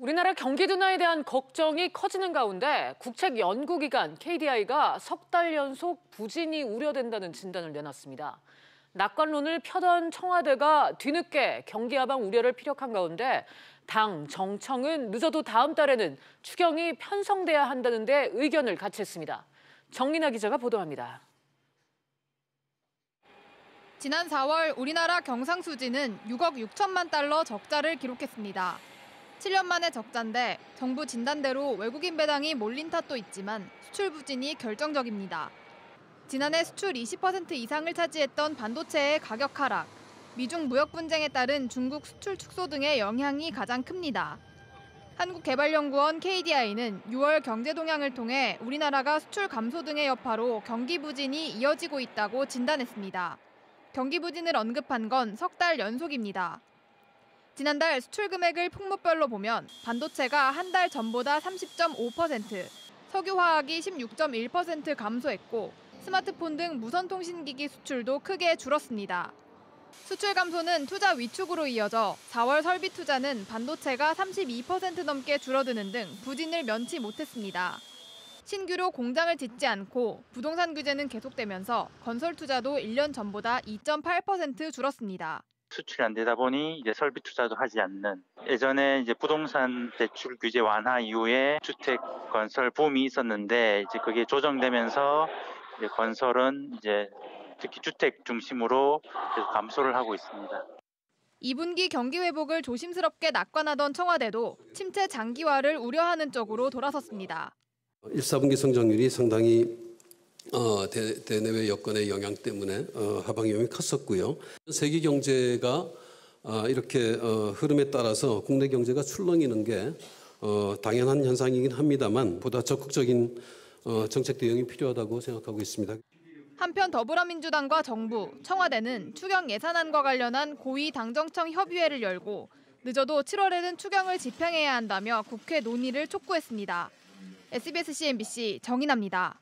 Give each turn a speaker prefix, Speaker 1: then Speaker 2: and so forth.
Speaker 1: 우리나라 경기 둔화에 대한 걱정이 커지는 가운데 국책연구기관 KDI가 석 달 연속 부진이 우려된다는 진단을 내놨습니다. 낙관론을 펴던 청와대가 뒤늦게 경기 하방 우려를 피력한 가운데 당, 정청은 늦어도 다음 달에는 추경이 편성돼야 한다는 데 의견을 같이 했습니다. 정민아 기자가 보도합니다.
Speaker 2: 지난 4월 우리나라 경상수지는 6억 6천만 달러 적자를 기록했습니다. 7년 만의 적자인데 정부 진단대로 외국인 배당이 몰린 탓도 있지만 수출 부진이 결정적입니다. 지난해 수출 20% 이상을 차지했던 반도체의 가격 하락, 미중 무역 분쟁에 따른 중국 수출 축소 등의 영향이 가장 큽니다. 한국개발연구원 KDI는 6월 경제 동향을 통해 우리나라가 수출 감소 등의 여파로 경기 부진이 이어지고 있다고 진단했습니다. 경기 부진을 언급한 건 석 달 연속입니다. 지난달 수출 금액을 품목별로 보면 반도체가 한 달 전보다 30.5%, 석유화학이 16.1% 감소했고 스마트폰 등 무선통신기기 수출도 크게 줄었습니다. 수출 감소는 투자 위축으로 이어져 4월 설비 투자는 반도체가 32% 넘게 줄어드는 등 부진을 면치 못했습니다. 신규로 공장을 짓지 않고 부동산 규제는 계속되면서 건설 투자도 1년 전보다 2.8% 줄었습니다.
Speaker 3: 수출이 안 되다 보니 이제 설비 투자도 하지 않는, 예전에 이제 부동산 대출 규제 완화 이후에 주택 건설 붐이 있었는데 이제 그게 조정되면서 이제 건설은 이제 특히 주택 중심으로 계속 감소를 하고 있습니다.
Speaker 2: 2분기 경기 회복을 조심스럽게 낙관하던 청와대도 침체 장기화를 우려하는 쪽으로 돌아섰습니다.
Speaker 4: 1, 4분기 성장률이 상당히 대내외 여건의 영향 때문에 하방 위험이 컸었고요. 세계 경제가 이렇게 흐름에 따라서 국내 경제가 출렁이는 게 당연한 현상이긴 합니다만 보다 적극적인 정책 대응이 필요하다고 생각하고 있습니다.
Speaker 2: 한편 더불어민주당과 정부, 청와대는 추경 예산안과 관련한 고위 당정청 협의회를 열고 늦어도 7월에는 추경을 집행해야 한다며 국회 논의를 촉구했습니다. SBS CNBC 정인아입니다.